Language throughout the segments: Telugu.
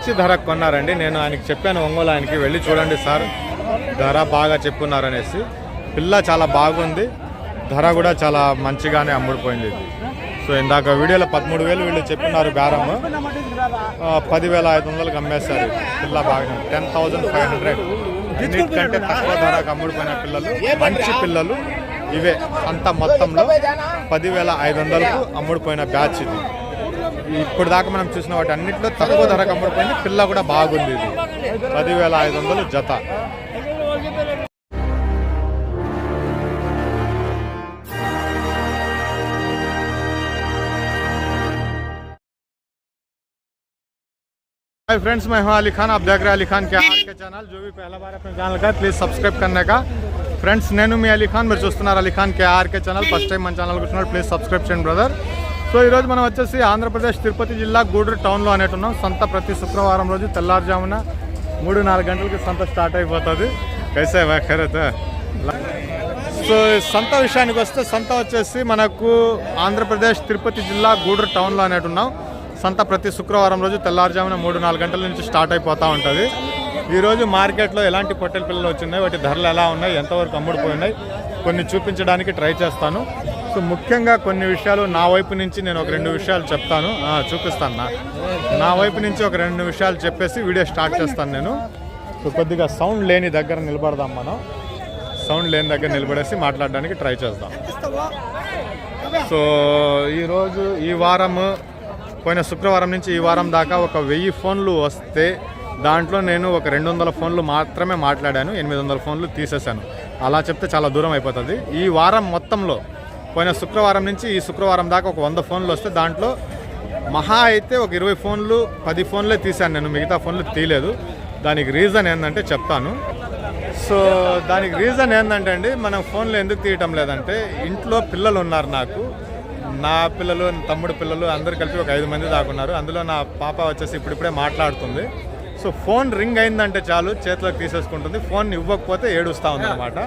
మంచి ధరకు కొన్నారండి. నేను ఆయనకి చెప్పాను, ఒంగోలు ఆయనకి వెళ్ళి చూడండి సార్ ధర బాగా చెప్పున్నారనేసి. పిల్ల చాలా బాగుంది, ధర కూడా చాలా మంచిగానే అమ్ముడుపోయింది ఇది. సో ఇందాక వీడియోలో 13,000 వీళ్ళు చెప్పినారు, బేరము 10,500కి అమ్మేశారు. పిల్ల బాగా 10,500. అన్నిటికంటే తక్కువ ధరకు అమ్ముడుపోయిన పిల్లలు, మంచి పిల్లలు ఇవే. అంత మొత్తంలో 10,500కు అమ్ముడుపోయిన బ్యాచ్ ఇది. ఇప్పుడు దాకా మనం చూసిన వాటి అన్నింటిలో తక్కువ ధరకు అమ్ముడుపోయింది. పిల్ల కూడా బాగుంది. ఇది 10,500 జత. हाय फ्रेंड्स, मैं हूं अली खान. आप देख रहे हैं अली खान के आर के चैनल. जो भी पहला बार अपने चैनल का प्लीज़ सब्सक्राइब करने का. ఫ్రెండ్స్ నేను మీ అలీ ఖాన్, మీరు చూస్తున్నారు Ali Khan KRK channel. First time మన ఛానల్కి వచ్చినప్పుడు ప్లీజ్ సబ్స్క్రైబ్ చేయండి బ్రదర్. సో ఈరోజు మనం వచ్చేసి ఆంధ్రప్రదేశ్ తిరుపతి జిల్లా గూడూరు టౌన్లో అనేటున్నాం. సంత ప్రతి శుక్రవారం రోజు తెల్లారుజామున 3-4 గంటలకి సంత స్టార్ట్ అయిపోతుంది. కైసే ఖైరత్. సో సంత విషయానికి వస్తే, సంత వచ్చేసి మనకు ఆంధ్రప్రదేశ్ తిరుపతి జిల్లా గూడూరు టౌన్లో అనేటున్నాం. సంత ప్రతి శుక్రవారం రోజు తెల్లారుజామున 3-4 గంటల నుంచి స్టార్ట్ అయిపోతూ ఉంటుంది. ఈరోజు మార్కెట్లో ఎలాంటి పొట్టెల పిల్లలు వచ్చినాయి, వాటి ధరలు ఎలా ఉన్నాయి, ఎంతవరకు అమ్ముడుపోయినాయి, కొన్ని చూపించడానికి ట్రై చేస్తాను. సో ముఖ్యంగా కొన్ని విషయాలు నా వైపు నుంచి నేను ఒక 2 విషయాలు చెప్తాను, చూపిస్తాను. నా వైపు నుంచి ఒక 2 విషయాలు చెప్పేసి వీడియో స్టార్ట్ చేస్తాను నేను. సో కొద్దిగా సౌండ్ లేని దగ్గర నిలబడదాం మనం. సౌండ్ లేని దగ్గర నిలబడేసి మాట్లాడడానికి ట్రై చేద్దాం. సో ఈరోజు ఈ వారం, పోయిన శుక్రవారం నుంచి ఈ వారం దాకా ఒక 1000 ఫోన్లు వస్తే దాంట్లో నేను ఒక 200 ఫోన్లు మాత్రమే మాట్లాడాను. 800 ఫోన్లు తీసేశాను. అలా చెప్తే చాలా దూరం అయిపోతుంది. ఈ వారం మొత్తంలో పోయిన శుక్రవారం నుంచి ఈ శుక్రవారం దాకా ఒక 100 ఫోన్లు వస్తే దాంట్లో మహా అయితే ఒక 20 ఫోన్లు 10 ఫోన్లే తీశాను నేను. మిగతా ఫోన్లు తీయలేదు. దానికి రీజన్ ఏంటంటే చెప్తాను. సో దానికి రీజన్ ఏంటంటే అండి, మనం ఫోన్లు ఎందుకు తీయటం లేదంటే, ఇంట్లో పిల్లలు ఉన్నారు నాకు. నా పిల్లలు, తమ్ముడు పిల్లలు అందరు కలిపి ఒక 5 మంది దాకా ఉన్నారు. అందులో నా పాప వచ్చేసి ఇప్పుడిప్పుడే మాట్లాడుతుంది. సో ఫోన్ రింగ్ అయిందంటే చాలు చేతిలోకి తీసేసుకుంటుంది. ఫోన్ ఇవ్వకపోతే ఏడుస్తూ ఉంది అనమాట.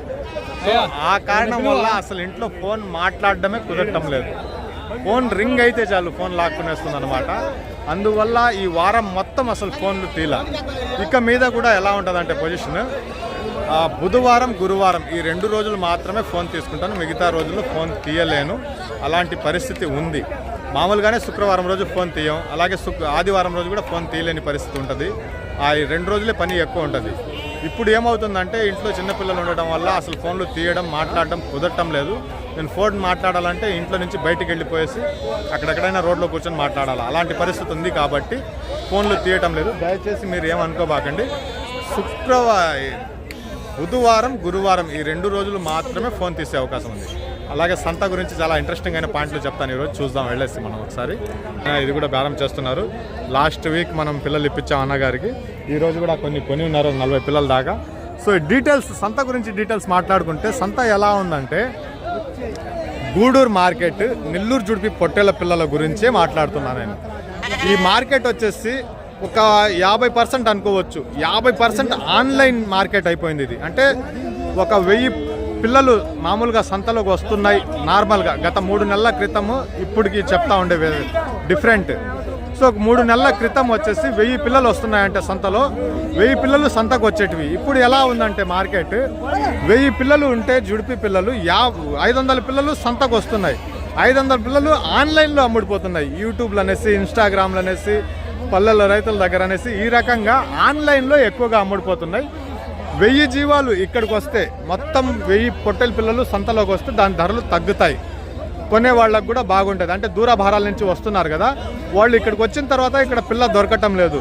సో ఆ కారణం వల్ల అసలు ఇంట్లో ఫోన్ మాట్లాడడమే కుదరటం లేదు. ఫోన్ రింగ్ అయితే చాలు ఫోన్ లాక్కునేస్తుంది అనమాట. అందువల్ల ఈ వారం మొత్తం అసలు ఫోన్లు తీల. ఇక మీద కూడా ఎలా ఉంటుందంటే పొజిషన్, బుధవారం గురువారం ఈ 2 రోజులు మాత్రమే ఫోన్ తీసుకుంటాను. మిగతా రోజుల్లో ఫోన్ తీయలేను. అలాంటి పరిస్థితి ఉంది. మామూలుగానే శుక్రవారం రోజు ఫోన్ తీయం, అలాగే ఆదివారం రోజు కూడా ఫోన్ తీయలేని పరిస్థితి ఉంటుంది. ఆ 2 రోజులే పని ఎక్కువ ఉంటుంది. ఇప్పుడు ఏమవుతుందంటే, ఇంట్లో చిన్నపిల్లలు ఉండడం వల్ల అసలు ఫోన్లు తీయడం, మాట్లాడడం కుదరటం లేదు. నేను ఫోన్ మాట్లాడాలంటే ఇంట్లో నుంచి బయటికి వెళ్ళిపోయేసి అక్కడెక్కడైనా రోడ్లో కూర్చొని మాట్లాడాలి. అలాంటి పరిస్థితి ఉంది కాబట్టి ఫోన్లు తీయటం లేదు. దయచేసి మీరు ఏమనుకోబాకండి. బుధవారం గురువారం ఈ 2 రోజులు మాత్రమే ఫోన్ తీసే అవకాశం ఉంది. అలాగే సంత గురించి చాలా ఇంట్రెస్టింగ్ అయిన పాయింట్లు చెప్తాను ఈరోజు. చూద్దాం, వెళ్ళేసి మనం ఒకసారి. ఇది కూడా బేరం చేస్తున్నారు. లాస్ట్ వీక్ మనం పిల్లలు ఇప్పించాం అన్నగారికి. ఈరోజు కూడా కొని ఉన్నారు 40 పిల్లల దాకా. సో డీటెయిల్స్, సంత గురించి డీటెయిల్స్ మాట్లాడుకుంటే, సంత ఎలా ఉందంటే, గూడూరు మార్కెట్ నెల్లూరు జుడిపి పొట్టేళ్ల పిల్లల గురించే మాట్లాడుతున్నాను నేను. ఈ మార్కెట్ వచ్చేసి ఒక 50% అనుకోవచ్చు. 50% ఆన్లైన్ మార్కెట్ అయిపోయింది ఇది. అంటే ఒక 1000 పిల్లలు మామూలుగా సంతలోకి వస్తున్నాయి నార్మల్గా. గత 3 నెలల క్రితము ఇప్పటికి చెప్తా ఉండే డిఫరెంట్. సో 3 నెలల క్రితం వచ్చేసి 1000 పిల్లలు వస్తున్నాయంటే సంతలో. 1000 పిల్లలు సంతకు వచ్చేటివి. ఇప్పుడు ఎలా ఉందంటే మార్కెట్, 1000 పిల్లలు ఉంటే జుడిపి పిల్లలు 500 పిల్లలు సంతకు వస్తున్నాయి. 500 పిల్లలు ఆన్లైన్లో అమ్ముడిపోతున్నాయి. యూట్యూబ్లు అనేసి, ఇన్స్టాగ్రామ్లు అనేసి, పల్లెల రైతుల దగ్గర అనేసి, ఈ రకంగా ఆన్లైన్లో ఎక్కువగా అమ్ముడిపోతున్నాయి. 1000 జీవాలు ఇక్కడికి వస్తే, మొత్తం 1000 పొట్టెల పిల్లలు సంతలోకి వస్తే దాని ధరలు తగ్గుతాయి. కొనే వాళ్ళకు కూడా బాగుంటుంది. అంటే దూర భారాల నుంచి వస్తున్నారు కదా, వాళ్ళు ఇక్కడికి వచ్చిన తర్వాత ఇక్కడ పిల్ల దొరకటం లేదు.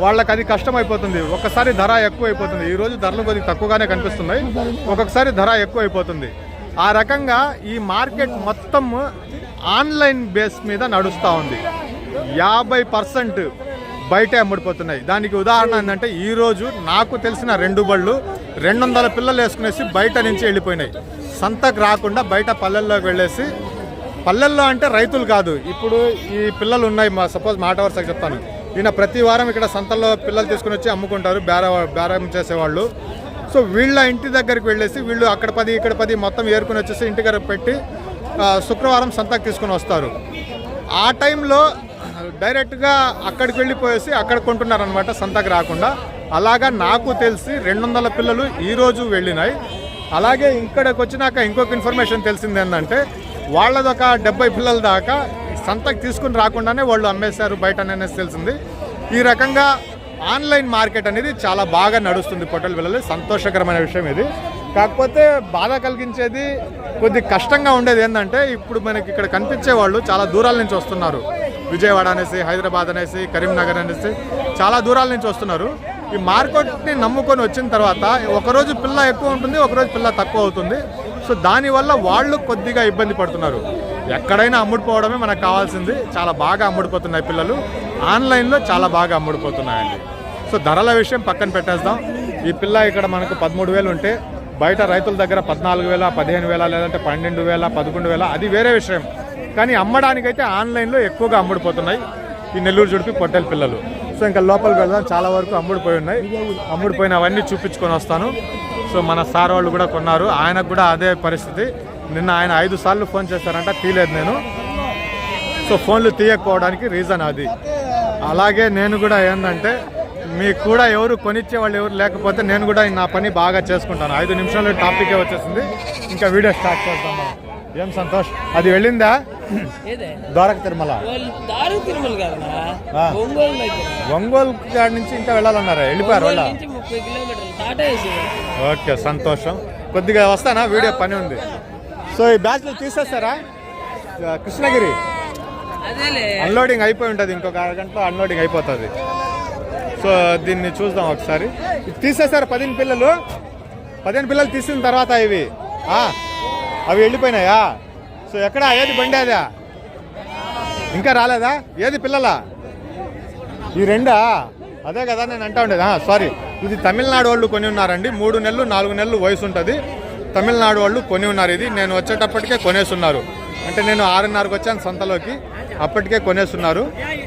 వాళ్ళకి అది కష్టమైపోతుంది. ఒకసారి ధర ఎక్కువ అయిపోతుంది. ఈరోజు ధరలు కొద్దిగా తక్కువగానే కనిపిస్తున్నాయి, ఒక్కొక్కసారి ధర ఎక్కువ అయిపోతుంది. ఆ రకంగా ఈ మార్కెట్ మొత్తం ఆన్లైన్ బేస్ మీద నడుస్తూ ఉంది. 50% బయటే అమ్ముడిపోతున్నాయి. దానికి ఉదాహరణ ఏంటంటే, ఈరోజు నాకు తెలిసిన 2 బళ్ళు 200 పిల్లలు వేసుకునేసి బయట నుంచి వెళ్ళిపోయినాయి. సంతకు రాకుండా బయట పల్లెల్లోకి వెళ్ళేసి, పల్లెల్లో అంటే రైతులు కాదు, ఇప్పుడు ఈ పిల్లలు ఉన్నాయి. సపోజ్ మాట వరుసగా చెప్తాను, ఈయన ప్రతి వారం ఇక్కడ సంతల్లో పిల్లలు తీసుకుని వచ్చి అమ్ముకుంటారు, బేరం చేసేవాళ్ళు. సో వీళ్ళ ఇంటి దగ్గరికి వెళ్ళేసి వీళ్ళు అక్కడ 10 ఇక్కడ 10 మొత్తం ఏరుకుని వచ్చేసి ఇంటి దగ్గర పెట్టి శుక్రవారం సంతకు తీసుకుని వస్తారు. ఆ టైంలో డైరెక్ట్గా అక్కడికి వెళ్ళిపోయేసి అక్కడ కొంటున్నారనమాట, సంతకు రాకుండా. అలాగా నాకు తెలిసి 200 పిల్లలు ఈరోజు వెళ్ళినాయి. అలాగే ఇక్కడికి వచ్చినాక ఇంకొక ఇన్ఫర్మేషన్ తెలిసింది ఏంటంటే వాళ్ళదొక 70 పిల్లల దాకా సంతకు తీసుకుని రాకుండానే వాళ్ళు అమ్మేశారు బయట అనేసి తెలిసింది. ఈ రకంగా ఆన్లైన్ మార్కెట్ అనేది చాలా బాగా నడుస్తుంది పొట్టేలు పిల్లలు. సంతోషకరమైన విషయం ఇది. కాకపోతే బాధ కలిగించేది, కొద్ది కష్టంగా ఉండేది ఏంటంటే ఇప్పుడు మనకి ఇక్కడ కనిపించే వాళ్ళు చాలా దూరాల నుంచి వస్తున్నారు. విజయవాడ అనేసి, హైదరాబాద్ అనేసి, కరీంనగర్ అనేసి చాలా దూరాల నుంచి వస్తున్నారు. ఈ మార్కెట్ని నమ్ముకొని వచ్చిన తర్వాత ఒకరోజు పిల్ల ఎక్కువ ఉంటుంది, ఒకరోజు పిల్ల తక్కువ అవుతుంది. సో దానివల్ల వాళ్ళు కొద్దిగా ఇబ్బంది పడుతున్నారు. ఎక్కడైనా అమ్ముడుపోవడమే మనకు కావాల్సింది. చాలా బాగా అమ్ముడుపోతున్నాయి పిల్లలు, ఆన్లైన్లో చాలా బాగా అమ్ముడుపోతున్నాయండి. సో ధరల విషయం పక్కన పెట్టేద్దాం. ఈ పిల్ల ఇక్కడ మనకు 13,000 ఉంటే బయట రైతుల దగ్గర 14,000, 15,000 లేదంటే 12,000, 11,000 అది వేరే విషయం. కానీ అమ్మడానికైతే ఆన్లైన్లో ఎక్కువగా అమ్ముడుపోతున్నాయి ఈ నెల్లూరు జుడిపి పొట్టేలు పిల్లలు. సో ఇంకా లోపలికి వెళ్దాం. చాలా వరకు అమ్ముడిపోయి ఉన్నాయి. అమ్ముడిపోయినవన్నీ చూపించుకొని వస్తాను. సో మన సార్ వాళ్ళు కూడా కొన్నారు, ఆయనకు కూడా అదే పరిస్థితి. నిన్న ఆయన 5 సార్లు ఫోన్ చేశారంట, తీయలేదు నేను. సో ఫోన్లు తీయకపోవడానికి రీజన్ అది. అలాగే నేను కూడా ఏంటంటే మీకు కూడా ఎవరు కొనిచ్చే వాళ్ళు ఎవరు లేకపోతే నేను కూడా నా పని బాగా చేసుకుంటాను. 5 నిమిషాలు టాపికే వచ్చేసింది, ఇంకా వీడియో స్టార్ట్ చేద్దాం. ఏం సంతోష్, అది వెళ్ళిందా ద్వారక తిరుమల? ఒంగోలు కాడి నుంచి ఇంకా వెళ్ళాలన్నారా? వెళ్ళిపోయారు వాళ్ళ? ఓకే, సంతోషం. కొద్దిగా వస్తానా, వీడియో పని ఉంది. సో ఈ బ్యాచ్లు తీసేస్తారా? కృష్ణగిరి అన్లోడింగ్ అయిపోయి ఉంటుంది, ఇంకొక అరగంటలో అన్లోడింగ్ అయిపోతుంది. సో దీన్ని చూద్దాం ఒకసారి. తీసేసారు 15 పిల్లలు. 15 పిల్లలు తీసిన తర్వాత ఇవి అవి వెళ్ళిపోయినాయా? సో ఎక్కడ, ఏది బండి అదా? ఇంకా రాలేదా? ఏది పిల్లలా? ఈ రెండా? అదే కదా నేను అంటా ఉండేది. సారీ, ఇది తమిళనాడు వాళ్ళు కొని ఉన్నారండి. 3 నెలలు 4 నెలలు వయసు ఉంటుంది. తమిళనాడు వాళ్ళు కొని ఉన్నారు. ఇది నేను వచ్చేటప్పటికే కొనేస్తున్నారు. అంటే నేను 6:30కి వచ్చాను సంతలోకి, అప్పటికే కొనేస్తున్నారు.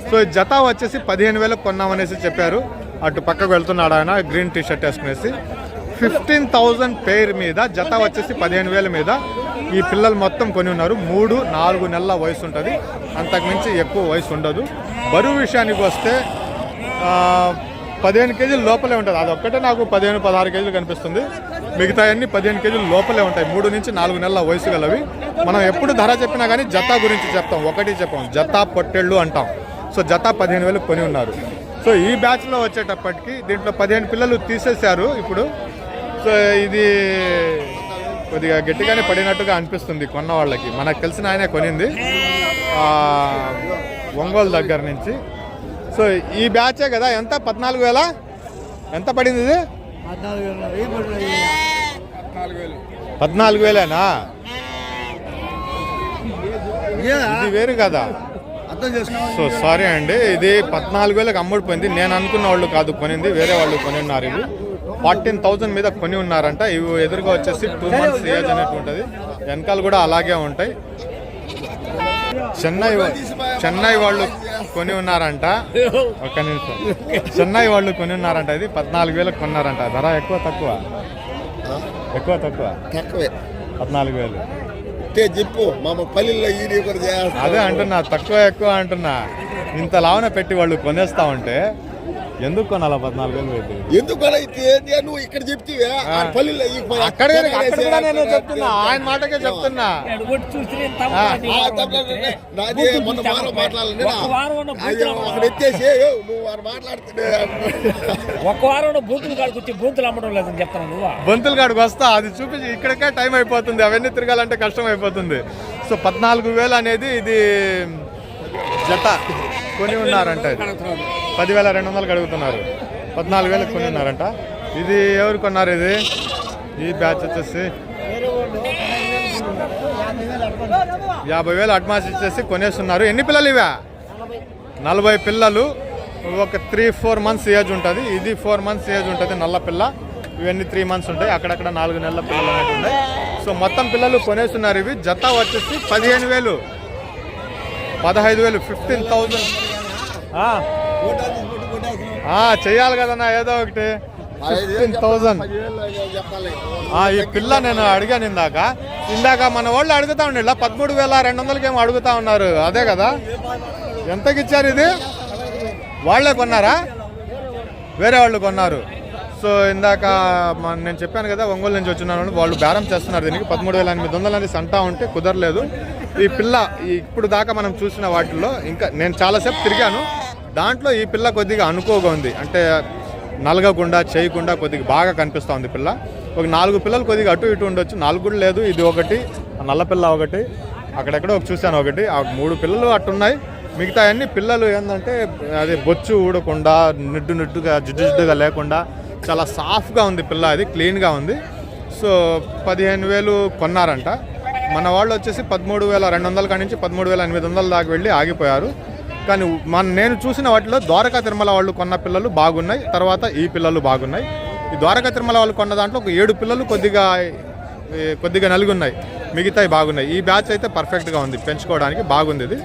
సో జత వచ్చేసి 15,000 కొన్నామనేసి చెప్పారు. అటు పక్కకు వెళ్తున్నాడు ఆయన, గ్రీన్ టీ షర్ట్ వేసుకునేసి. 15,000 పేర్ మీద జత వచ్చేసి 15,000 మీద ఈ పిల్లలు మొత్తం కొని ఉన్నారు. 3-4 నెలల వయసు ఉంటుంది, అంతకుమించి ఎక్కువ వయసు ఉండదు. బరువు విషయానికి వస్తే 15 కేజీల లోపలే ఉంటుంది. అదొక్కటే నాకు 15-16 కేజీలు కనిపిస్తుంది. మిగతా అన్ని 15 కేజీల లోపలే ఉంటాయి. 3-4 నెలల వయసు గలవి. మనం ఎప్పుడు ధర చెప్పినా కానీ జత గురించి చెప్తాం, ఒకటి చెప్పాం, జత పొట్టేళ్ళు అంటాం. సో జత 15,000 కొని ఉన్నారు. సో ఈ బ్యాచ్లో వచ్చేటప్పటికి దీంట్లో 15 పిల్లలు తీసేశారు ఇప్పుడు. సో ఇది కొద్దిగా గట్టిగానే పడినట్టుగా అనిపిస్తుంది కొన్న వాళ్ళకి. మనకు తెలిసిన ఆయనే కొనింది ఒంగోలు దగ్గర నుంచి. సో ఈ బ్యాచే కదా. ఎంత? 14,000 ఎంత పడింది ఇది? 14,000. ఇది వేరు కదా. సో సారీ అండి, ఇది 14,000కి అమ్ముడిపోయింది. నేను అనుకున్న వాళ్ళు కాదు కొనింది, వేరే వాళ్ళు కొని ఉన్నారు. ఇవి 14,000 మీద కొని ఉన్నారంట. ఇవి ఎదురుగా వచ్చేసి 2 months ఏజ్ అనేట్టు ఉంటుంది. వెనకాల కూడా అలాగే ఉంటాయి. చెన్నై వాళ్ళు కొని ఉన్నారంట. ఒక్క నిమిషం. చెన్నై వాళ్ళు కొని ఉన్నారంట. ఇది 14,000 కొన్నారంట. ధర ఎక్కువ తక్కువ? ఎక్కువ తక్కువ? 14,000 చెప్పు. అదే అంటున్నా, తక్కువ ఎక్కువ అంటున్నా. ఇంత లావున పెట్టి వాళ్ళు కొనేస్తా ఉంటే ఎందుకు కొనాలా 14,000 పెట్టి? ఎందుకు నువ్వు ఇక్కడ చెప్తే అక్కడ నేను చెప్తున్నా, ఆయన మాటకే చెప్తున్నా. ఒక వారం బూతులు కాడికి వచ్చి బూతులు అమ్మడం లేదని చెప్తాను. బొంతుల కాడికి వస్తా, అది చూపించి ఇక్కడికే టైం అయిపోతుంది. అవన్నీ తిరగాలంటే కష్టం అయిపోతుంది. సో 14,000 అనేది ఇది జత కొని ఉన్నారంట. 10,200 అడుగుతున్నారు. 14,000 కొని ఉన్నారంట. ఇది ఎవరు కొన్నారు? ఇది ఈ బ్యాచ్ వచ్చేసి 50,000 అడ్వాన్స్ ఇచ్చేసి కొనేస్తున్నారు. ఎన్ని పిల్లలు ఇవా? 40 పిల్లలు. ఒక 3-4 months ఏజ్ ఉంటుంది. ఇది 4 months ఏజ్ ఉంటుంది నల్ల పిల్ల. ఇవన్నీ 3 months ఉంటాయి. అక్కడక్కడ 4 నెలల పిల్లలు అనేవి ఉన్నాయి. సో మొత్తం పిల్లలు కొనేస్తున్నారు. ఇవి జత వచ్చేసి 15,000, 15,000, 15,000 చెయ్యాలి కదన్నా ఏదో ఒకటి. 15,000 ఈ పిల్ల నేను అడిగాను ఇందాక మన వాళ్ళు అడుగుతా ఉండే 13,200 ఏమో అడుగుతా ఉన్నారు. అదే కదా ఎంతకి ఇచ్చారు ఇది? వాళ్ళే కొన్నారా? వేరే వాళ్ళు కొన్నారు. సో ఇందాక నేను చెప్పాను కదా ఒంగోలు నుంచి వచ్చినాను, వాళ్ళు బేరం చేస్తున్నారు దీనికి 13,800 అనేసి అంటా ఉంటే కుదరలేదు. ఈ పిల్ల ఇప్పుడు దాకా మనం చూసిన వాటిల్లో ఇంకా నేను చాలాసేపు తిరిగాను, దాంట్లో ఈ పిల్ల కొద్దిగా అనుకోగా ఉంది, అంటే నలగకుండా చేయకుండా కొద్దిగా బాగా కనిపిస్తూ ఉంది పిల్ల. ఒక 4 పిల్లలు కొద్దిగా అటు ఇటు ఉండొచ్చు, 4 కూడా లేదు. ఇది ఒకటి, నల్ల పిల్ల ఒకటి, అక్కడెక్కడో ఒక చూశాను ఒకటి, ఆ 3 పిల్లలు అట్టున్నాయి. మిగతా అన్ని పిల్లలు ఏంటంటే అది బొచ్చు ఊడకుండా నిడ్డుగా జిడ్డుగా లేకుండా చాలా సాఫ్ట్గా ఉంది పిల్ల, అది క్లీన్గా ఉంది. సో 15,000 కొన్నారంట. మన వాళ్ళు వచ్చేసి 13,200 కాడి నుంచి 13,800 దాకా వెళ్ళి ఆగిపోయారు. కానీ నేను చూసిన వాటిలో ద్వారకా తిరుమల వాళ్ళు కొన్న పిల్లలు బాగున్నాయి, తర్వాత ఈ పిల్లలు బాగున్నాయి. ఈ ద్వారకా తిరుమల వాళ్ళు కొన్న దాంట్లో ఒక 7 పిల్లలు కొద్దిగా నలుగున్నాయి, మిగతాయి బాగున్నాయి. ఈ బ్యాచ్ అయితే పర్ఫెక్ట్గా ఉంది, పెంచుకోవడానికి బాగుంది. ఇది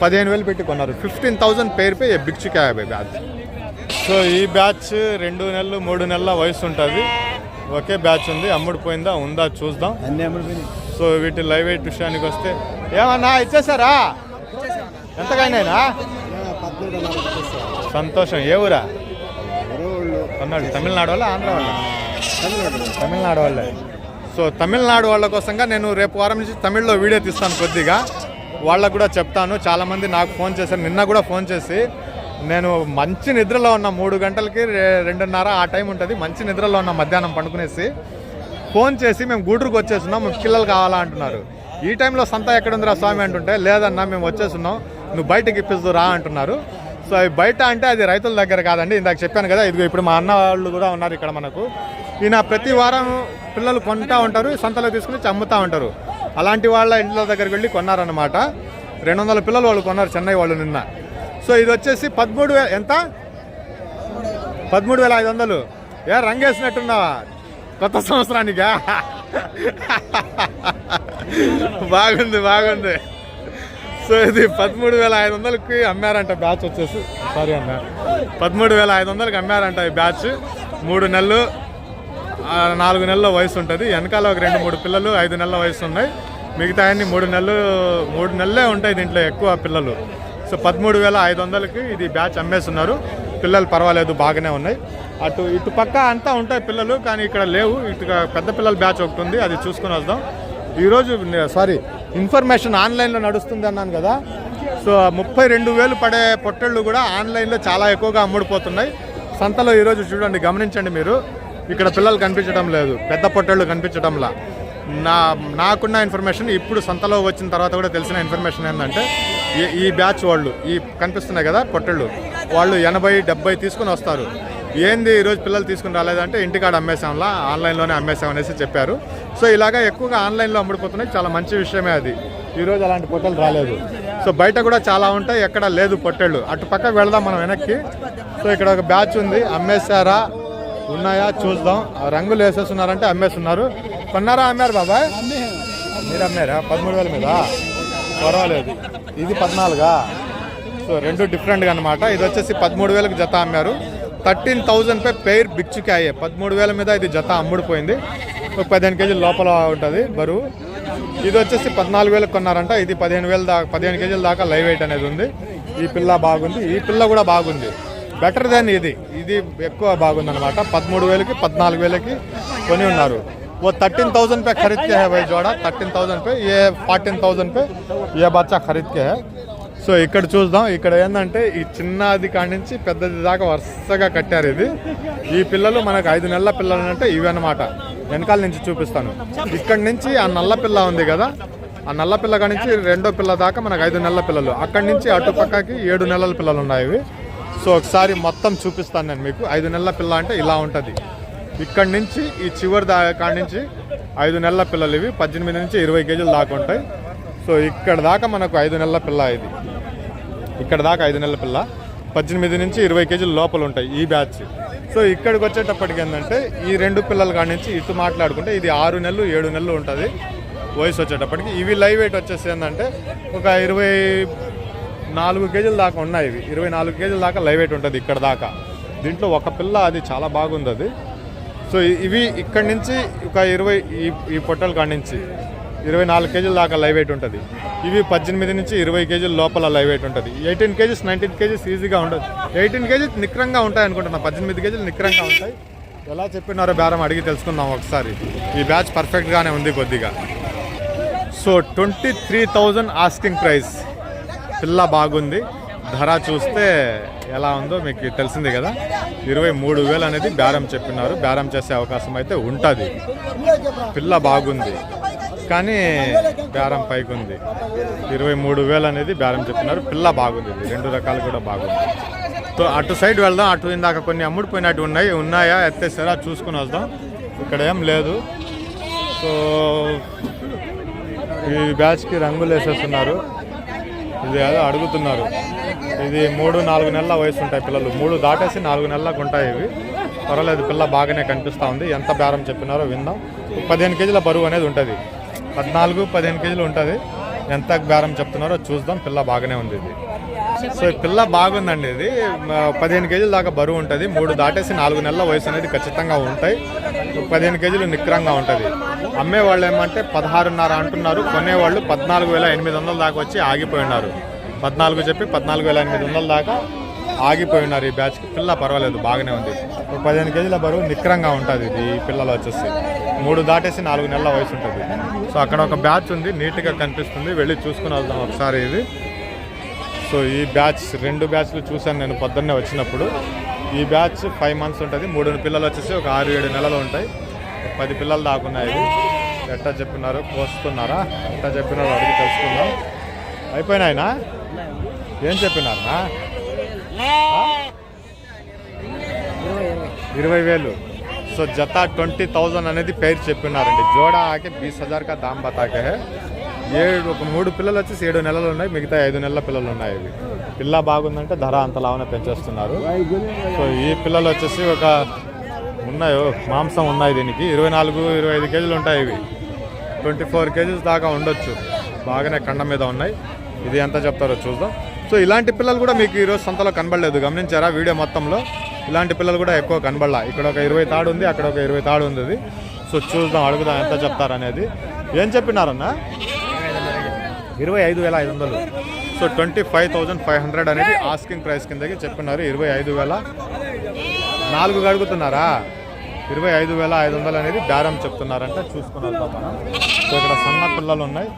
15,000 పెట్టి కొన్నారు. 15,000 పేరు పే బిక్చుకా బ్యాచ్. సో ఈ బ్యాచ్ 2 నెలలు 3 నెలల వయసు ఉంటుంది. ఒకే బ్యాచ్ ఉంది, అమ్ముడిపోయిందా ఉందా చూద్దాం. సో వీటి లైవ్ వెయిట్ విషయానికి వస్తే ఏమన్నా ఇచ్చేసారా? ఎంతకైనా? సంతోషం. ఏ ఊరా కొన్నాడు? తమిళనాడు వాళ్ళ ఆంధ్ర వాళ్ళ? తమిళనాడు వాళ్ళే. సో తమిళనాడు వాళ్ళ కోసంగా నేను రేపు వారం నుంచి తమిళ్లో వీడియో తీస్తాను, కొద్దిగా వాళ్ళకు కూడా చెప్తాను. చాలామంది నాకు ఫోన్ చేశారు, నిన్న కూడా ఫోన్ చేసి, నేను మంచి నిద్రలో ఉన్న 3 గంటలకి 2:30 ఆ టైం ఉంటుంది, మంచి నిద్రలో ఉన్న మధ్యాహ్నం పండుకునేసి ఫోన్ చేసి మేము గూడూరుకు వచ్చేస్తున్నాం, మీకు పిల్లలు కావాలా అంటున్నారు. ఈ టైంలో సంత ఎక్కడుందిరా స్వామి అంటుంటే, లేదన్నా మేము వచ్చేస్తున్నాం, నువ్వు బయటకి ఇప్పిస్తూ రా అంటున్నారు. సో అవి బయట అంటే అది రైతుల దగ్గర కాదండి, ఇందాక చెప్పాను కదా. ఇదిగో ఇప్పుడు మా అన్న వాళ్ళు కూడా ఉన్నారు ఇక్కడ మనకు. ఈయన ప్రతి వారం పిల్లలు కొంటూ ఉంటారు, సంతలో తీసుకుని అమ్ముతూ ఉంటారు. అలాంటి వాళ్ళ ఇంట్లో దగ్గరికి వెళ్ళి కొన్నారన్నమాట. 200 పిల్లలు వాళ్ళు కొన్నారు, చెన్నై వాళ్ళు నిన్న. సో ఇది వచ్చేసి 13,000 ఎంత? 13,500. ఏ రంగేసినట్టున్నావా కొత్త సంవత్సరానికా? బాగుంది. సో ఇది 13,500కి అమ్మారంట బ్యాచ్ వచ్చేసి. సారీ అన్న, 13,500కి అమ్మారంట ఈ బ్యాచ్. 3 నెలలు 4 నెలల వయసు ఉంటుంది. వెనకాల ఒక 2-3 పిల్లలు 5 నెలల వయసు ఉన్నాయి. మిగతా అన్ని 3 నెలలే ఉంటాయి దీంట్లో ఎక్కువ పిల్లలు. సో 13,500కి ఇది బ్యాచ్ అమ్మేస్తున్నారు. పిల్లలు పర్వాలేదు, బాగానే ఉన్నాయి. ఇటు పక్క అంతా ఉంటాయి పిల్లలు, కానీ ఇక్కడ లేవు. ఇటు పెద్ద పిల్లల బ్యాచ్ ఒకటి ఉంది, అది చూసుకొని వద్దాం. ఈరోజు ఇన్ఫర్మేషన్ ఆన్లైన్లో నడుస్తుంది అన్నాను కదా. సో 32,000 పడే పొట్టెళ్ళు కూడా ఆన్లైన్లో చాలా ఎక్కువగా అమ్ముడుపోతున్నాయి. సంతలో ఈరోజు చూడండి, గమనించండి మీరు, ఇక్కడ పిల్లలు కనిపించడం లేదు, పెద్ద పొట్టెళ్ళు కనిపించడంలా. నాకున్న ఇన్ఫర్మేషన్, ఇప్పుడు సంతలో వచ్చిన తర్వాత కూడా తెలిసిన ఇన్ఫర్మేషన్ ఏంటంటే, ఈ బ్యాచ్ వాళ్ళు ఈ కనిపిస్తున్నాయి కదా పొట్టెళ్ళు, వాళ్ళు 80-70 తీసుకుని వస్తారు. ఏంది ఈరోజు పిల్లలు తీసుకుని రాలేదంటే, ఇంటికాడ అమ్మేసాంలా, ఆన్లైన్లోనే అమ్మేసామనేసి చెప్పారు. సో ఇలాగా ఎక్కువగా ఆన్లైన్లో అమ్ముడిపోతున్నాయి, చాలా మంచి విషయమే అది. ఈరోజు అలాంటి పొట్టెలు రాలేదు. సో బయట కూడా చాలా ఉంటాయి, ఎక్కడ లేదు పొట్టెళ్ళు. అటు పక్కకు వెళదాం మనం వెనక్కి. సో ఇక్కడ ఒక బ్యాచ్ ఉంది, అమ్మేశారా ఉన్నాయా చూద్దాం. రంగులు వేసేస్తున్నారంటే అమ్మేస్తున్నారు. కొన్నారా? అమ్మారు బాబాయ్? మీరు అమ్మారా? 13,000 మీద పర్వాలేదు. ఇది 14. సో 2 డిఫరెంట్గా అనమాట. ఇది వచ్చేసి 13,000కి జత అమ్మారు. 13,000 పెయిర్ బిక్చుకాయే. 13,000 మీద ఇది జత అమ్ముడిపోయింది. ఒక 15 కేజీల లోపల ఉంటుంది బరువు. ఇది వచ్చేసి 14,000 కొన్నారంట. ఇది 15,000 దాకా, 15 కేజీల దాకా లైవ్ వెయిట్ అనేది ఉంది. ఈ పిల్ల బాగుంది, ఈ పిల్ల కూడా బాగుంది, బెటర్ దెన్ ఇది ఎక్కువ బాగుంది అనమాట. 13,000కి 14,000కి కొని ఉన్నారు. वो 13,000 पे खरीद के है भाई जोड़ा, 13,000 पे. ये 14,000 पे ये बच्चा खरीद के है. సో ఇక్కడ చూద్దాం. ఇక్కడ ఏంటంటే ఈ చిన్నది కాడి నుంచి పెద్దది దాకా వరుసగా కట్టారు. ఇది ఈ పిల్లలు మనకు 5 నెలల పిల్లలు అంటే ఇవి అనమాట. వెనకాల నుంచి చూపిస్తాను. ఇక్కడి నుంచి ఆ నల్ల పిల్ల ఉంది కదా, ఆ నల్ల పిల్ల కాడి నుంచి 2వ పిల్ల దాకా మనకు 5 నెలల పిల్లలు. అక్కడి నుంచి అటు పక్కకి 7 నెలల పిల్లలు ఉన్నాయి ఇవి. సో ఒకసారి మొత్తం చూపిస్తాను నేను మీకు. 5 నెలల పిల్ల అంటే ఇలా ఉంటుంది. ఇక్కడి నుంచి ఈ చివరి కాడి నుంచి 5 నెలల పిల్లలు ఇవి. 18 నుంచి 20 కేజీలు దాకా ఉంటాయి. సో ఇక్కడ దాకా మనకు 5 నెలల పిల్ల ఇది. ఇక్కడ దాకా 5 నెలల పిల్ల 18 నుంచి 20 కేజీల లోపల ఉంటాయి ఈ బ్యాచ్. సో ఇక్కడికి వచ్చేటప్పటికి ఏంటంటే ఈ 2 పిల్లల కాడి నుంచి ఇటు మాట్లాడుకుంటే ఇది 6 నెలలు 7 నెలలు ఉంటుంది వయసు వచ్చేటప్పటికి. ఇవి లైవ్ వెయిట్ వచ్చేసి ఏంటంటే ఒక 24 కేజీల దాకా ఉన్నాయి ఇవి. 24 కేజీల దాకా లైవ్ వెయిట్ ఉంటుంది ఇక్కడ దాకా. దీంట్లో ఒక పిల్ల అది చాలా బాగుంది అది. సో ఇవి ఇక్కడి నుంచి ఒక 20 ఈ పొట్టల కాడి నుంచి 24 కేజీల దాకా లైవ్ వెయిట్ ఉంటుంది. ఇవి 18 నుంచి 20 కేజీల లోపల లైవ్ వెయిట్ ఉంటుంది. 18 కేజీస్ 19 కేజీస్ ఈజీగా ఉండదు. 18 కేజీస్ నిక్రంగా ఉంటాయి అనుకుంటున్నా, 18 కేజీలు నిక్రంగా ఉంటాయి. ఎలా చెప్పినారో బేరం అడిగి తెలుసుకుందాం ఒకసారి. ఈ బ్యాచ్ పర్ఫెక్ట్గానే ఉంది కొద్దిగా. So 23,000 asking price. పిల్ల బాగుంది. ధర చూస్తే ఎలా ఉందో మీకు తెలిసింది కదా. 23,000 అనేది బేరం చెప్పినారు. బేరం చేసే అవకాశం అయితే ఉంటుంది. పిల్ల బాగుంది కానీ బేరం పైకి ఉంది. 23,000 అనేది బేరం చెప్పినారు. పిల్ల బాగుంది. రెండు రకాలు కూడా బాగుంది. సో అటు సైడ్ వెళ్దాం. అటు ఇందాక కొన్ని అమ్ముడిపోయినట్టు ఉన్నాయా ఎత్తేసారా చూసుకుని వద్దాం. ఇక్కడ ఏం లేదు. సో ఈ బ్యాచ్కి రంగులు వేసేస్తున్నారు. ఇది ఏదో అడుగుతున్నారు. ఇది 3-4 నెలల వయసు ఉంటాయి పిల్లలు. 3 దాటేసి 4 నెలలకు ఉంటాయి ఇవి. పర్వాలేదు, పిల్ల బాగానే కనిపిస్తూ ఉంది. ఎంత బేరం చెప్పినారో విందాం. 15 కేజీల బరువు అనేది ఉంటుంది. 14-15 కేజీలు ఉంటుంది. ఎంత బేరం చెప్తున్నారో చూద్దాం. పిల్ల బాగానే ఉంది ఇది. సో పిల్ల బాగుందండి. ఇది 15 కేజీల దాకా బరువు ఉంటుంది. 3 దాటేసి 4 నెలల వయసు అనేది ఖచ్చితంగా ఉంటాయి. 15 కేజీలు నిక్రంగా ఉంటుంది. అమ్మేవాళ్ళు ఏమంటే 16,500 అంటున్నారు. కొనేవాళ్ళు 14,800 దాకా వచ్చి ఆగిపోయినారు. 14 చెప్పి 14,800 దాకా ఆగిపోయినారు ఈ బ్యాచ్కి. పిల్ల పర్వాలేదు, బాగానే ఉంది. 15 కేజీల బరువు నిక్రంగా ఉంటుంది. ఇది ఈ పిల్లలు వచ్చేసి 3 దాటేసి 4 నెలల వయసు ఉంటుంది. సో అక్కడ ఒక బ్యాచ్ ఉంది, నీట్గా కనిపిస్తుంది. వెళ్ళి చూసుకుని వద్దాం ఒకసారి ఇది. సో ఈ బ్యాచ్ 2 బ్యాచ్లు చూశాను నేను పొద్దున్నే వచ్చినప్పుడు. ఈ బ్యాచ్ 5 మంత్స్ ఉంటుంది. 3 పిల్లలు వచ్చేసి ఒక 6-7 నెలలు ఉంటాయి. 10 పిల్లలు దాకున్నాయి. ఎట్టా చెప్పినారు, కోస్తున్నారా ఎట్టా చెప్పినారో అడిగి తెలుసుకుందాం. అయిపోయినాయినా? ఏం చెప్పినారనా? 20,000. సో జతా 20,000 అనేది పేరు చెప్పినారండి. జోడా ఆకే 20,000 కా దామ్ బతాకే. 3 పిల్లలు వచ్చేసి 7 నెలలు ఉన్నాయి. మిగతా 5 నెలల పిల్లలు ఉన్నాయి. ఇవి పిల్ల బాగుందంటే ధర అంతలాగానే పెంచేస్తున్నారు. సో ఈ పిల్లలు వచ్చేసి ఒక ఉన్నాయో మాంసం ఉన్నాయి. దీనికి 24-25 కేజీలు ఉంటాయి. ఇవి 24 కేజీస్ దాకా ఉండొచ్చు. బాగానే కండ మీద ఉన్నాయి. ఇది ఎంత చెప్తారో చూద్దాం. సో ఇలాంటి పిల్లలు కూడా మీకు ఈరోజు సంతలో కనబడలేదు, గమనించారా? వీడియో మొత్తంలో ఇలాంటి పిల్లలు కూడా ఎక్కువ కనబడలా. ఇక్కడ ఒక 20 తాడు ఉంది, అక్కడ ఒక 20 తాడు ఉంది. సో చూద్దాం, అడుగుదాం ఎంత చెప్తారనేది. ఏం చెప్పినారన్నా? 25,500. సో 25,500 అనేది ఆస్కింగ్ ప్రైస్ కిందకి చెప్పినారు. 25,000 4 అడుగుతున్నారా? 25,500 అనేది బేరం చెప్తున్నారంట. చూసుకుని వెళ్తాం మనం. సో ఇక్కడ సన్న పిల్లలు ఉన్నాయి.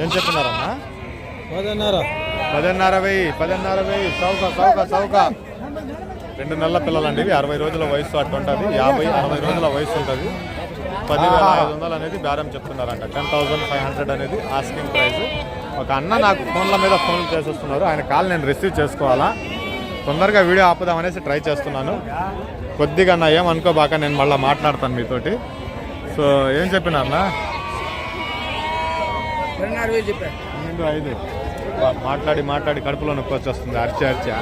ఏం చెప్పినారన్నా? 10,500. చౌక 2 నెలల పిల్లలు అండి. 60 రోజుల వయసు అటు ఉంటుంది. 50-60 రోజుల వయసు ఉంటుంది. 10,500 అనేది బేరం చెప్తున్నారంట. 10,500 అనేది ఆస్కింగ్ ప్రైస్. ఒక అన్న నాకు ఫోన్ల మీద ఫోన్లు చేసేస్తున్నారు. ఆయన కాల్ నేను రిసీవ్ చేసుకోవాలా. తొందరగా వీడియో ఆపుదామనేసి ట్రై చేస్తున్నాను. కొద్దిగా నా ఏమనుకోబాక, నేను మళ్ళీ మాట్లాడతాను మీతోటి. సో ఏం చెప్పినారన్నా? 5 మాట్లాడి కడుపులో నొప్పి వచ్చేస్తుంది అరిచా.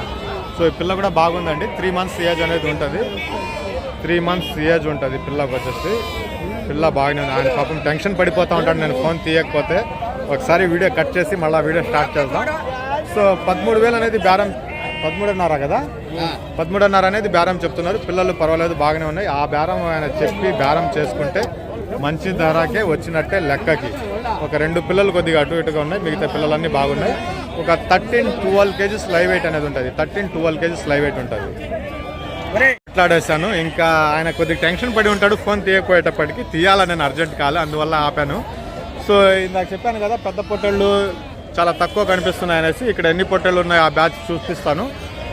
సో ఈ పిల్ల కూడా బాగుందండి. 3 మంత్స్ ఏజ్ అనేది ఉంటుంది. 3 మంత్స్ ఏజ్ ఉంటుంది పిల్లకి వచ్చేసి. పిల్ల బాగానే ఉంది. ఆయన పాపం టెన్షన్ పడిపోతూ ఉంటాడు నేను ఫోన్ తీయకపోతే. ఒకసారి వీడియో కట్ చేసి మళ్ళీ వీడియో స్టార్ట్ చేద్దాం. సో 13,000 అనేది బేరం. 13,500 కదా? 13,500 అనేది బేరం చెప్తున్నారు. పిల్లలు పర్వాలేదు, బాగానే ఉన్నాయి. ఆ బేరం ఆయన చెప్పి బేరం చేసుకుంటే మంచి ధరకే వచ్చినట్టే లెక్కకి. ఒక 2 పిల్లలు కొద్దిగా అటు ఇటుగా ఉన్నాయి. మిగతా పిల్లలన్నీ బాగున్నాయి. ఒక 13-12 కేజీస్ లైవ్ వెయిట్ అనేది ఉంటుంది. 13-12 కేజీస్ లైవ్ వెయిట్ ఉంటుంది. మాట్లాడేశాను. ఇంకా ఆయన కొద్దిగా టెన్షన్ పడి ఉంటాడు ఫోన్ తీయకపోయేటప్పటికి. తీయాలని నేను అర్జెంట్ కాలే, అందువల్ల ఆపాను. సో ఇందాక చెప్పాను కదా, పెద్ద పొట్టేళ్ళు చాలా తక్కువ కనిపిస్తున్నాయి అనేసి. ఇక్కడ ఎన్ని పొట్టేళ్ళు ఉన్నాయో ఆ బ్యాచ్ చూపిస్తాను.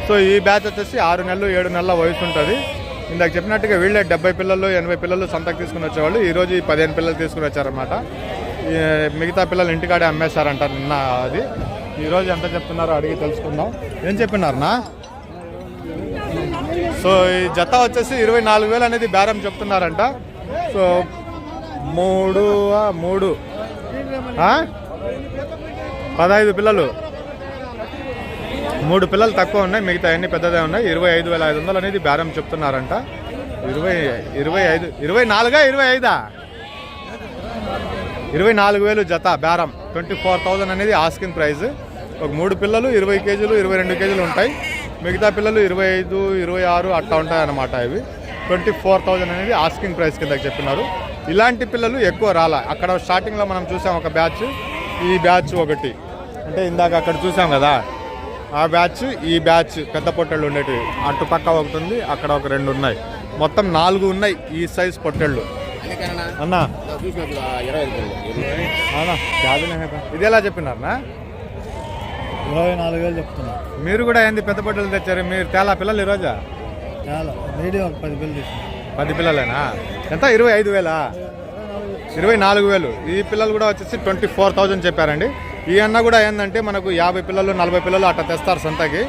సో ఈ బ్యాచ్ వచ్చేసి 6 నెలలు 7 నెలల వయసు ఉంటుంది. ఇందాక చెప్పినట్టుగా వీళ్ళే 70 పిల్లలు 80 పిల్లలు సంతకు తీసుకుని వచ్చేవాళ్ళు. ఈరోజు ఈ 15 పిల్లలు తీసుకుని వచ్చారనమాట. మిగతా పిల్లలు ఇంటికాడే అమ్మేశారంట నిన్న. అది ఈరోజు ఎంత చెప్తున్నారో అడిగి తెలుసుకుందాం. ఏం చెప్పినారన్నా? సో ఈ జత వచ్చేసి 24,000 అనేది బేరం చెప్తున్నారంట. సో 3 15 పిల్లలు, 3 పిల్లలు తక్కువ ఉన్నాయి. మిగతా అన్ని పెద్దదే ఉన్నాయి. 25,500 అనేది బేరం చెప్తున్నారంట. 24,000 జత బేరం. 24,000 అనేది ఆస్కింగ్ ప్రైస్. ఒక 3 పిల్లలు 20 కేజీలు 22 కేజీలు ఉంటాయి. మిగతా పిల్లలు 25, 26 అట్లా ఉంటాయి అన్నమాట. ఇవి 24,000 అనేది ఆస్కింగ్ ప్రైస్ కిందకి చెప్పినారు. ఇలాంటి పిల్లలు ఎక్కువ రాలా. అక్కడ స్టార్టింగ్లో మనం చూసాం ఒక బ్యాచ్, ఈ బ్యాచ్ ఒకటి. అంటే ఇందాక అక్కడ చూసాం కదా, ఆ బ్యాచ్ ఈ బ్యాచ్ పెద్ద పొట్టేళ్ళు ఉండేటివి. అటు పక్క ఒకటి ఉంది, అక్కడ ఒక 2 ఉన్నాయి. మొత్తం 4 ఉన్నాయి ఈ సైజ్ పొట్టేళ్ళు. అన్నా అవునా, ఇది ఎలా చెప్పినారనా? 24,000 చెప్తున్నా. మీరు కూడా ఏంది పెద్ద పొట్టేళ్ళు తెచ్చారు? మీరు తేలా పిల్లలు ఈరోజా? చాలా మీడియం 10 పిల్లలు తీసుకున్నాం. 10 పిల్లలేనా? ఎంత? 25,000? 24,000. ఈ పిల్లలు కూడా వచ్చేసి 24,000 చెప్పారండి. ఈ అన్న కూడా ఏంటంటే మనకు 50 పిల్లలు 40 పిల్లలు అట్లా తెస్తారు సంతకి.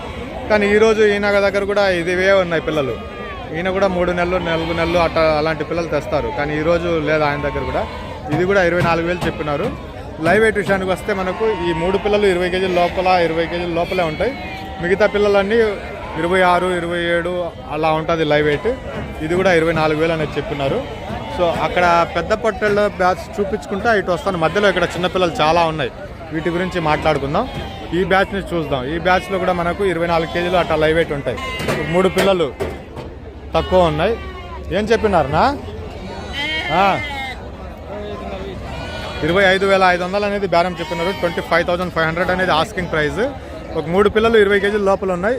కానీ ఈరోజు ఈయన దగ్గర కూడా ఇదివే ఉన్నాయి పిల్లలు. ఈయన కూడా 3 నెలలు 4 నెలలు అట్లా అలాంటి పిల్లలు తెస్తారు. కానీ ఈరోజు లేదు ఆయన దగ్గర కూడా. ఇది కూడా 24,000 చెప్పినారు. లైవ్ వెయిట్ విషయానికి వస్తే మనకు ఈ 3 పిల్లలు 20 కేజీల లోపల 20 కేజీల లోపలే ఉంటాయి. మిగతా పిల్లలన్నీ 26, 27 అలా ఉంటుంది లైవ్ వెయిట్. ఇది కూడా 24,000 అనేది చెప్పినారు. సో అక్కడ పెద్ద పొట్టేళ్ళ బ్యాచ్ చూపించుకుంటే ఇటు వస్తాను. మధ్యలో ఇక్కడ చిన్నపిల్లలు చాలా ఉన్నాయి, వీటి గురించి మాట్లాడుకుందాం. ఈ బ్యాచ్ని చూద్దాం. ఈ బ్యాచ్లో కూడా మనకు 24 కేజీలు అట్లా లైవ్ వెయిట్ ఉంటాయి. 3 పిల్లలు తక్కువ ఉన్నాయి. ఏం చెప్పినారనా? 25,500 అనేది బేరం చెప్పినారు. 25,500 అనేది ఆస్కింగ్ ప్రైస్. ఒక 3 పిల్లలు 20 కేజీల లోపల ఉన్నాయి.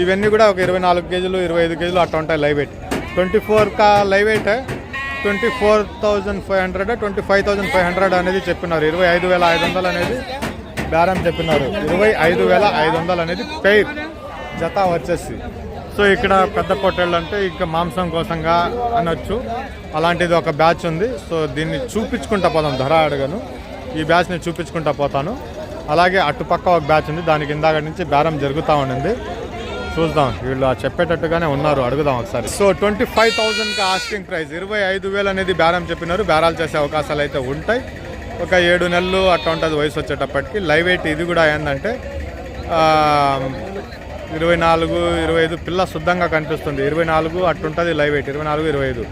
ఇవన్నీ కూడా ఒక 24 కేజీలు 25 కేజీలు అట్లా ఉంటాయి లైవ్ వెయిట్. 24 కా లైవ్ వెయిట్ 24,500 25,500 అనేది చెప్పినారు. 25,500 అనేది బేరం చెప్పినారు. 25,500 అనేది పెయిర్ జత వచ్చేసి. సో ఇక్కడ పెద్ద పొట్టేళ్ళు అంటే ఇంకా మాంసం కోసంగా అనొచ్చు. అలాంటిది ఒక బ్యాచ్ ఉంది. సో దీన్ని చూపించుకుంటా పోతాం, ధర అడగను. ఈ బ్యాచ్ని చూపించుకుంటా పోతాను. అలాగే అటుపక్క ఒక బ్యాచ్ ఉంది, దానికి ఇందాక నుంచి బేరం జరుగుతూ ఉండింది. చూద్దాం, వీళ్ళు చెప్పేటట్టుగానే ఉన్నారు, అడుగుదాం ఒకసారి. So 25,000కి asking price. 25,000 అనేది బేరం చెప్పినారు. బేరాలు చేసే అవకాశాలు అయితే ఉంటాయి. ఒక 7 నెలలు అట్లా ఉంటుంది వయసు వచ్చేటప్పటికి. లైవ్ వెయిట్ ఇది కూడా ఏంటంటే 24, 25 పిల్ల శుద్ధంగా కనిపిస్తుంది. 24 అట్టుంటుంది లైవ్ వెయిట్. 24, 25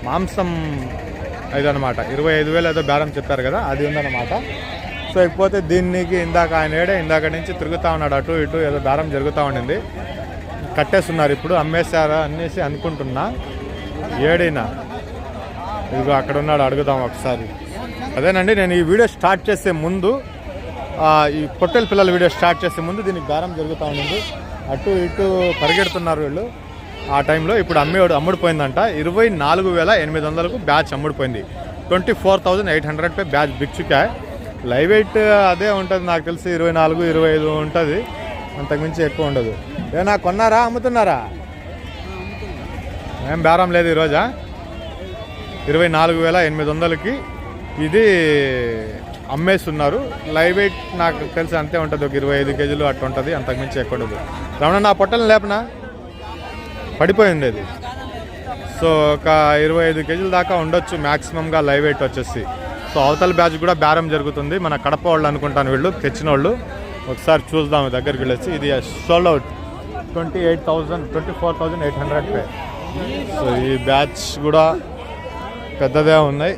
మాంసం ఇదనమాట. 25,000 ఏదో బేరం చెప్పారు కదా, అది ఉందన్నమాట. సో ఇకపోతే దీనికి ఇందాక ఆయన ఇందాక నుంచి తిరుగుతూ ఉన్నాడు, అటు ఇటు ఏదో బేరం జరుగుతూ ఉండింది. కట్టేస్తున్నారు ఇప్పుడు, అమ్మేశారా అనేసి అనుకుంటున్నా. ఏడైనా ఇదిగో అక్కడ ఉన్నాడు, అడుగుదాం ఒకసారి. అదేనండి, నేను ఈ వీడియో స్టార్ట్ చేసే ముందు, ఈ పొట్టేల పిల్లల వీడియో స్టార్ట్ చేసే ముందు దీనికి బేరం జరుగుతూ ఉండింది. అటు ఇటు పరిగెడుతున్నారు వీళ్ళు ఆ టైంలో. ఇప్పుడు అమ్ముడిపోయిందంట. 24,800కు బ్యాచ్ అమ్ముడిపోయింది. 24,800 పే బ్యాచ్ బిచ్చుకా. లైవ్ వెయిట్ అదే ఉంటుంది నాకు తెలిసి, 24, 25 ఉంటుంది, అంతకుమించి ఎక్కువ ఉండదు. ఏనా కొన్నారా, అమ్ముతున్నారా? ఏం బేరం లేదు ఈరోజా. 24,800కి ఇది అమ్మేస్తున్నారు. లైవ్ వెయిట్ నాకు తెలిసి అంతే ఉంటుంది, ఒక 25 కేజీలు అట్లా ఉంటుంది, అంతకుమించి ఎక్కువ ఉండదు. రమణ, నా పొట్టలు లేపనా? పడిపోయింది అది. సో ఒక 25 కేజీల దాకా ఉండొచ్చు మ్యాక్సిమంగా లైవ్ వెయిట్ వచ్చేసి. సో అవతల బ్యాచ్ కూడా బేరం జరుగుతుంది. మన కడప వాళ్ళు అనుకుంటాను వీళ్ళు తెచ్చిన వాళ్ళు. ఒకసారి చూద్దాం దగ్గరికి వెళ్ళొచ్చి. ఇది సోల్డ్ అవుట్ 24,800 పే. సో ఈ బ్యాచ్ కూడా పెద్దదే ఉన్నాయి.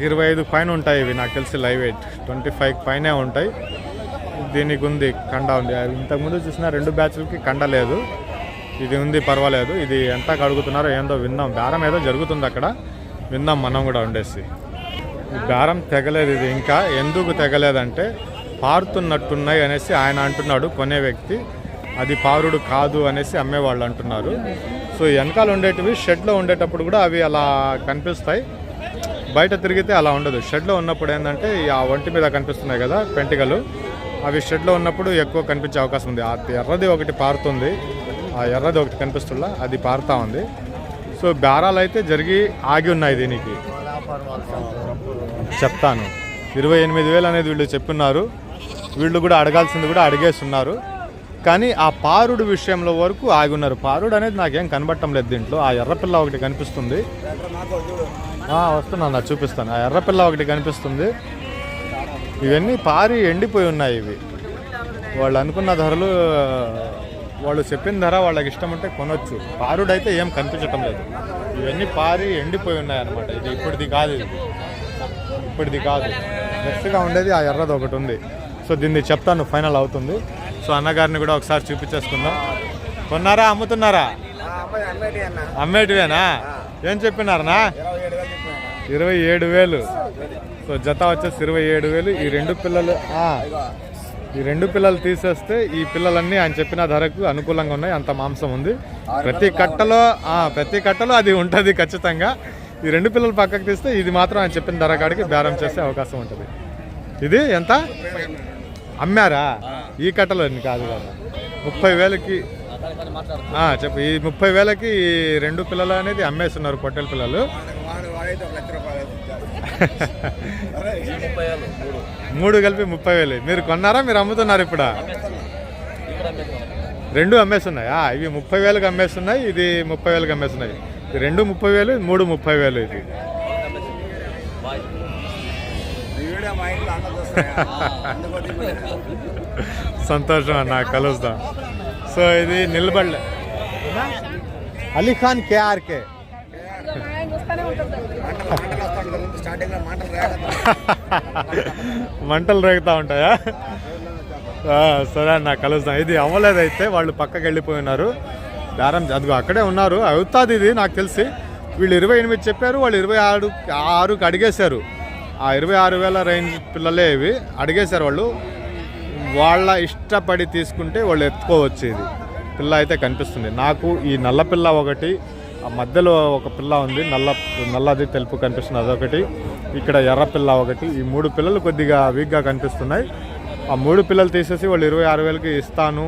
25 పైన ఉంటాయి ఇవి నాకు తెలిసి లైవ్ వెయిట్. 25 పైనే ఉంటాయి. దీనికి ఉంది కండ ఉంది. ఇంతకుముందు చూసిన 2 బ్యాచ్లకి కండ లేదు, ఇది ఉంది, పర్వాలేదు. ఇది ఎంత అడుగుతున్నారో ఏందో విన్నాం. బేరం ఏదో జరుగుతుంది అక్కడ, విన్నాం మనం కూడా ఉండేసి. బేరం తెగలేదు ఇది ఇంకా. ఎందుకు తెగలేదంటే పారుతున్నట్టున్నాయి అనేసి ఆయన అంటున్నాడు కొనే వ్యక్తి. అది పారుడు కాదు అనేసి అమ్మేవాళ్ళు అంటున్నారు. సో వెనకాల ఉండేటివి షెడ్లో ఉండేటప్పుడు కూడా అవి అలా కనిపిస్తాయి, బయట తిరిగితే అలా ఉండదు. షెడ్లో ఉన్నప్పుడు ఏంటంటే ఆ ఒంటి మీద కనిపిస్తున్నాయి కదా పెంటికలు, అవి షెడ్లో ఉన్నప్పుడు ఎక్కువ కనిపించే అవకాశం ఉంది. ఆ ఎర్రది ఒకటి పారుతుంది, ఆ ఎర్రది ఒకటి కనిపిస్తుందా, అది పారుతూ ఉంది. సో బేరాలు అయితే జరిగి ఆగి ఉన్నాయి. దీనికి చెప్తాను, 28,000 అనేది వీళ్ళు చెప్పున్నారు. వీళ్ళు కూడా అడగాల్సింది కూడా అడిగేస్తున్నారు. కానీ ఆ పారుడు విషయంలో వరకు ఆగి ఉన్నారు. పారుడు అనేది నాకేం కనబడటం లేదు దీంట్లో. ఆ ఎర్రపిల్ల ఒకటి కనిపిస్తుంది, వస్తున్నాను చూపిస్తాను. ఆ ఎర్రపిల్ల ఒకటి కనిపిస్తుంది. ఇవన్నీ పారి ఎండిపోయి ఉన్నాయి. ఇవి వాళ్ళు అనుకున్న ధరలు, వాళ్ళు చెప్పిన ధర వాళ్ళకి ఇష్టం ఉంటే కొనొచ్చు. పారుడైతే ఏం కనిపించటం లేదు. ఇవన్నీ పారి ఎండిపోయి ఉన్నాయి అన్నమాట. ఇది ఇప్పటిది కాదు, ఇప్పటిది కాదు. ఫ్రెష్గా ఉండేది ఆ ఎర్రది ఒకటి ఉంది. సో దీన్ని చెప్తాను, ఫైనల్ అవుతుంది. సో అన్నగారిని కూడా ఒకసారి చూపించేసుకుందాం. కొన్నారా, అమ్ముతున్నారా? అమ్మేటివేనా? ఏం చెప్పినారనా? 27,000. సో జత వచ్చేసి 27,000. ఈ రెండు పిల్లలు తీసేస్తే ఈ పిల్లలన్నీ ఆయన చెప్పిన ధరకు అనుకూలంగా ఉన్నాయి. అంత మాంసం ఉంది. ప్రతి కట్టలో అది ఉంటుంది ఖచ్చితంగా. ఈ రెండు పిల్లలు పక్కకు తీస్తే ఇది మాత్రం ఆయన చెప్పిన ధర కాడికి బేరం చేసే అవకాశం ఉంటుంది. ఇది ఎంత అమ్మారా? ఈ కట్టలో కాదు కదా. 30,000కి చెప్పు. ఈ 30,000కి ఈ రెండు పిల్లలు అనేది అమ్మేస్తున్నారు పొట్టెల పిల్లలు. 3 కలిపి 30,000. మీరు కొన్నారా, మీరు అమ్ముతున్నారు ఇప్పుడు? రెండు అమ్మేస్తున్నాయా? ఇవి 30,000కి అమ్మేస్తున్నాయి, ఇది 30,000కి అమ్మేస్తున్నాయి. ఇది 2 30,000, 3 30,000. ఇది సంతోషం అన్న, కలుద్దాం. సో ఇది నిలబడలే అలీఖాన్ కేఆర్కే. మంటలు రేగుతూ ఉంటాయా? సరే అన్న, కలుద్దాం. ఇది అవ్వలేదైతే వాళ్ళు పక్కకి వెళ్ళిపోయి ఉన్నారు. బేరం అదిగో అక్కడే ఉన్నారు. అవుతుంది ఇది నాకు తెలిసి. వీళ్ళు 28 చెప్పారు, వాళ్ళు 26కి అడిగేశారు. ఆ 26,000 రేంజ్ పిల్లలే ఇవి అడిగేశారు వాళ్ళు. వాళ్ళ ఇష్టపడి తీసుకుంటే వాళ్ళు ఎత్తుకోవచ్చు. ఇది పిల్ల అయితే కనిపిస్తుంది నాకు. ఈ నల్ల పిల్ల ఒకటి, ఆ మధ్యలో ఒక పిల్ల ఉంది, నల్లది తెలుపు కనిపిస్తుంది, అదొకటి. ఇక్కడ ఎర్ర పిల్ల ఒకటి. ఈ 3 పిల్లలు కొద్దిగా వీక్గా కనిపిస్తున్నాయి. ఆ 3 పిల్లలు తీసేసి వాళ్ళు 26,000కి ఇస్తాను,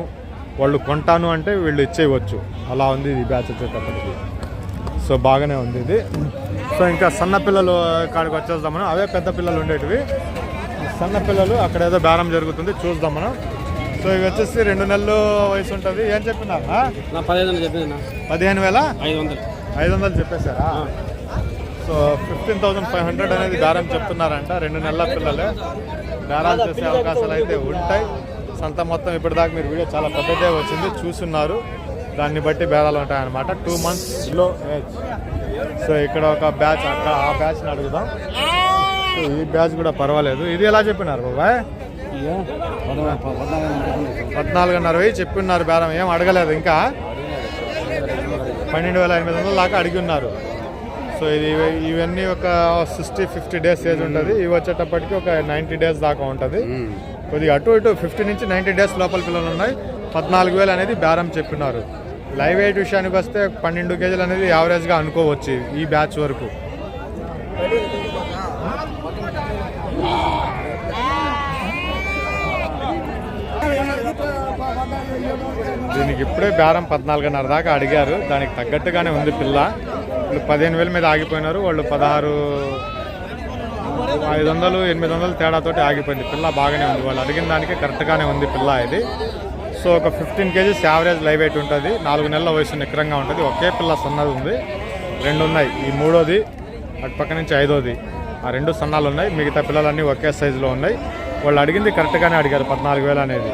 వాళ్ళు కొంటాను అంటే వీళ్ళు ఇచ్చేయవచ్చు. అలా ఉంది ఈ బ్యాచ్ వచ్చేటప్పటికి. సో బాగానే ఉంది ఇది. సో ఇంకా సన్న పిల్లలు కాడికి వచ్చేద్దాం మనం. అవే పెద్ద పిల్లలు ఉండేటివి. సన్న పిల్లలు అక్కడ ఏదో బేరం జరుగుతుంది, చూద్దాం మనం. సో ఇవి వచ్చేసి 2 నెలలు వయసు ఉంటుంది. ఏం చెప్పినారు? 15,500 చెప్పేశారా? సో 15,500 అనేది బేరం చెప్తున్నారంట. 2 నెలల పిల్లలే. బేరాలు చేసే అవకాశాలు అయితే ఉంటాయి. సంత మొత్తం ఇప్పటిదాకా మీరు వీడియో చాలా పెద్దదే వచ్చింది, చూస్తున్నారు. దాన్ని బట్టి బేరాలు ఉంటాయన్నమాట. 2 months ఏజ్. సో ఇక్కడ ఒక బ్యాచ్, అక్కడ ఆ బ్యాచ్ని అడుగుదాం. సో ఈ బ్యాచ్ కూడా పర్వాలేదు. ఇది ఎలా చెప్పినారు బాబాయ్? 14,500 చెప్పిన్నారు బేరం. ఏం అడగలేదు ఇంకా. 12,800 దాకా అడిగి ఉన్నారు. సో ఇవన్నీ ఒక 60-50 డేస్ ఏజ్ ఉంటుంది. ఇవి వచ్చేటప్పటికి ఒక 90 డేస్ దాకా ఉంటుంది. కొద్దిగా అటు ఇటు 50 నుంచి 90 డేస్ లోపల పిల్లలు ఉన్నాయి. 14,000 అనేది బేరం చెప్పినారు. లైవ్ వెయిట్ విషయానికి వస్తే 12 కేజీలు అనేది యావరేజ్గా అనుకోవచ్చు ఈ బ్యాచ్ వరకు. దీనికి ఇప్పుడే బేరం 14,500 దాకా అడిగారు. దానికి తగ్గట్టుగానే ఉంది పిల్ల. వీళ్ళు 15,000 మీద ఆగిపోయినారు. వాళ్ళు 16,500, 800 తేడాతోటి ఆగిపోయింది. పిల్ల బాగానే ఉంది. వాళ్ళు అడిగిన దానికి కరెక్ట్గానే ఉంది పిల్ల ఇది. సో ఒక 15 కేజీస్ యావరేజ్ లైవ్ వెయిట్ ఉంటుంది. 4 నెలల వయసు నికరంగా ఉంటుంది. ఒకే పిల్ల సన్నది ఉంది. 2 ఉన్నాయి. ఈ 3వది, అటు పక్క నుంచి 5వది. ఆ 2 సన్నాలు ఉన్నాయి. మిగతా పిల్లలన్నీ ఒకే సైజులో ఉన్నాయి. వాళ్ళు అడిగింది కరెక్ట్గానే అడిగారు. 14,000 అనేది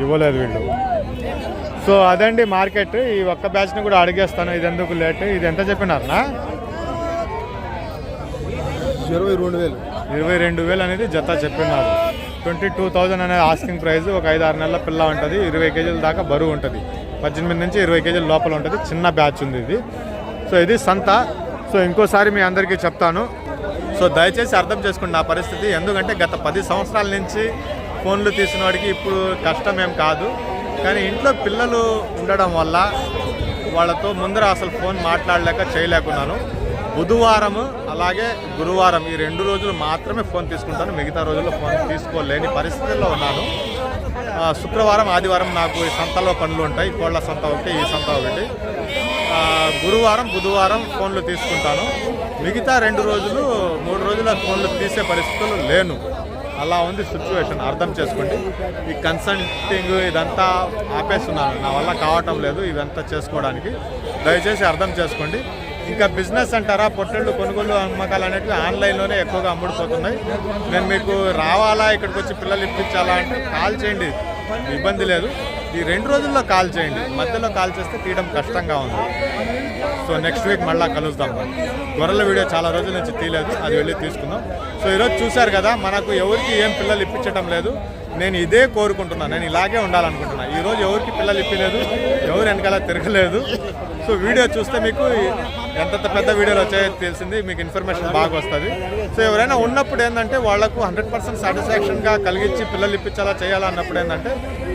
ఇవ్వలేదు వీళ్ళు. సో అదండి మార్కెట్. ఈ ఒక్క బ్యాచ్ని కూడా అడిగేస్తాను. ఇది ఎందుకు లేట్? ఇది ఎంత చెప్పినారనా? 22,000 అనేది జత చెప్పినారు. 22,000 అనేది ఆస్కింగ్ ప్రైస్. ఒక 5-6 నెలల పిల్ల ఉంటుంది. 20 కేజీల దాకా బరువు ఉంటుంది. 18 నుంచి 20 కేజీల లోపల ఉంటుంది. చిన్న బ్యాచ్ ఉంది ఇది. సో ఇది సంత. సో ఇంకోసారి మీ అందరికీ చెప్తాను. సో దయచేసి అర్థం చేసుకోండి నా పరిస్థితి. ఎందుకంటే గత 10 సంవత్సరాల నుంచి ఫోన్లు తీసిన వాడికి ఇప్పుడు కష్టం ఏం కాదు. కానీ ఇంట్లో పిల్లలు ఉండడం వల్ల వాళ్ళతో ముందర అసలు ఫోన్ మాట్లాడలేక చేయలేకున్నాను. బుధవారం అలాగే గురువారం ఈ 2 రోజులు మాత్రమే ఫోన్ తీసుకుంటాను. మిగతా రోజుల్లో ఫోన్ తీసుకోలేని పరిస్థితుల్లో ఉన్నాను. శుక్రవారం, ఆదివారం నాకు ఈ సంతలో పనులు ఉంటాయి. కోళ్ళ సంత ఒకటి, ఈ సంత ఒకటి. గురువారం, బుధవారం ఫోన్లు తీసుకుంటాను. మిగతా 2 రోజులు, 3 రోజుల ఫోన్లు తీసే పరిస్థితులు లేను. అలా ఉంది సిచ్యువేషన్. అర్థం చేసుకోండి. ఈ కన్సల్టింగ్ ఇదంతా ఆపేస్తున్నాను. నా వల్ల కావటం లేదు ఇదంతా చేసుకోవడానికి. దయచేసి అర్థం చేసుకోండి. ఇంకా బిజినెస్ అంటారా, పొట్టెళ్ళు కొనుగోలు అమ్మకాలు అనేవి ఆన్లైన్లోనే ఎక్కువగా అమ్ముడుపోతున్నాయి. నేను మీకు రావాలా, ఇక్కడికి వచ్చి పిల్లలు ఇప్పించాలా అంటే కాల్ చేయండి, ఇబ్బంది లేదు. ఈ 2 రోజుల్లో కాల్ చేయండి. మధ్యలో కాల్ చేస్తే తీయడం కష్టంగా ఉంది. సో నెక్స్ట్ వీక్ మళ్ళీ కలుద్దాం. గొర్రెల వీడియో చాలా రోజుల నుంచి తీయలేదు, అది వెళ్ళి తీసుకుందాం. సో ఈరోజు చూశారు కదా, మనకు ఎవరికి ఏం పిల్లలు ఇప్పించడం లేదు. నేను ఇదే కోరుకుంటున్నాను, నేను ఇలాగే ఉండాలనుకుంటున్నాను. ఈరోజు ఎవరికి పిల్లలు ఇప్పలేదు, ఎవరు వెనకాల తిరగలేదు. సో వీడియో చూస్తే మీకు ఎంత పెద్ద వీడియోలు వచ్చాయో తెలిసింది, మీకు ఇన్ఫర్మేషన్ బాగా వస్తుంది. సో ఎవరైనా ఉన్నప్పుడు ఏంటంటే వాళ్ళకు 100% సాటిస్ఫాక్షన్గా కలిగించి పిల్లలు ఇప్పించాలా చేయాలా అన్నప్పుడు ఏంటంటే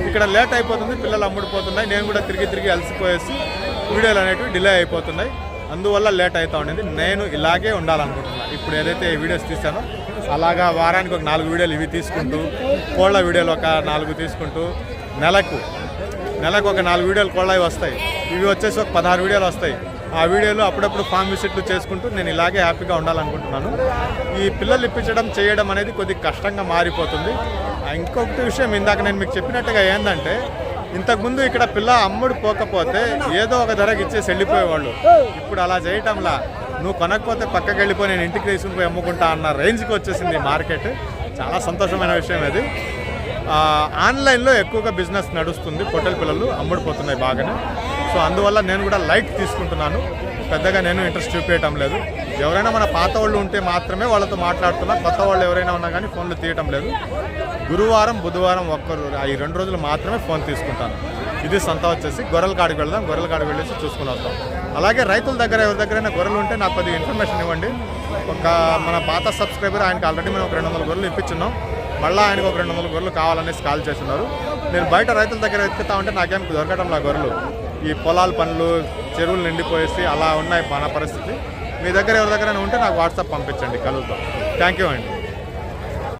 ఇక్కడ లేట్ అయిపోతుంది, పిల్లలు అమ్ముడిపోతున్నాయి. నేను కూడా తిరిగి అలసిపోయేసి వీడియోలు అనేవి డిలే అయిపోతున్నాయి, అందువల్ల లేట్ అవుతూ ఉండేది. నేను ఇలాగే ఉండాలనుకుంటున్నాను. ఇప్పుడు ఏదైతే వీడియోస్ తీసానో అలాగా వారానికి ఒక 4 వీడియోలు ఇవి తీసుకుంటూ, కోళ్ళ వీడియోలు ఒక 4 తీసుకుంటూ, నెలకు ఒక 4 వీడియోలు కోళ్ళవి వస్తాయి. ఇవి వచ్చేసి ఒక 16 వీడియోలు వస్తాయి. ఆ వీడియోలు అప్పుడప్పుడు ఫామ్ విజిట్లు చేసుకుంటూ నేను ఇలాగే హ్యాపీగా ఉండాలనుకుంటున్నాను. ఈ పిల్లలు ఇప్పించడం చేయడం అనేది కొద్దిగా కష్టంగా మారిపోతుంది. ఇంకొకటి విషయం, ఇందాక నేను మీకు చెప్పినట్టుగా ఏంటంటే ఇంతకుముందు ఇక్కడ పిల్ల అమ్ముడు పోకపోతే ఏదో ఒక ధరకి ఇచ్చేసి వెళ్ళిపోయేవాళ్ళు. ఇప్పుడు అలా చేయటంలా నువ్వు కొనకపోతే పక్కకి వెళ్ళిపోయి నేను ఇంటికి తీసుకుని పోయి అమ్ముకుంటా అన్న రేంజ్కి వచ్చేసింది మార్కెట్. చాలా సంతోషమైన విషయం అది. ఆన్లైన్లో ఎక్కువగా బిజినెస్ నడుస్తుంది, పొట్టెల పిల్లలు అమ్ముడిపోతున్నాయి బాగానే. సో అందువల్ల నేను కూడా లైట్ తీసుకుంటున్నాను, పెద్దగా నేను ఇంట్రెస్ట్ చూపించడం లేదు. ఎవరైనా మన పాత వాళ్ళు ఉంటే మాత్రమే వాళ్ళతో మాట్లాడుతున్నా, కొత్త వాళ్ళు ఎవరైనా ఉన్నా కానీ ఫోన్లు తీయటం లేదు. గురువారం బుధవారం ఈ 2 రోజులు మాత్రమే ఫోన్ తీసుకుంటాను. ఇది సంత వచ్చేసి గొర్రెల కాడికి వెళ్దాం, గొర్రెల కాడికి వెళ్ళేసి చూసుకుని వస్తాం. అలాగే రైతుల దగ్గర ఎవరి దగ్గరైనా గొర్రెలు ఉంటే నాకు కొద్దిగా ఇన్ఫర్మేషన్ ఇవ్వండి. మన పాత సబ్స్క్రైబర్ ఆయనకి ఆల్రెడీ మేము ఒక 200 గొర్రెలు ఇప్పించున్నాం, మళ్ళీ ఆయనకు ఒక 200 గొర్రెలు కావాలనేసి కాల్ చేస్తున్నారు. నేను బయట రైతుల దగ్గర ఎత్తుకుతా ఉంటే నాకేం దొరకటంలా గొర్రెలు. ఈ పొలాల పనులు, చెరువులు నిండిపోయేసి అలా ఉన్నాయి మన పరిస్థితి. మీ దగ్గర ఎవరి దగ్గరైనా ఉంటే నాకు వాట్సాప్ పంపించండి, కలుద్దాం. థ్యాంక్ యూ అండి.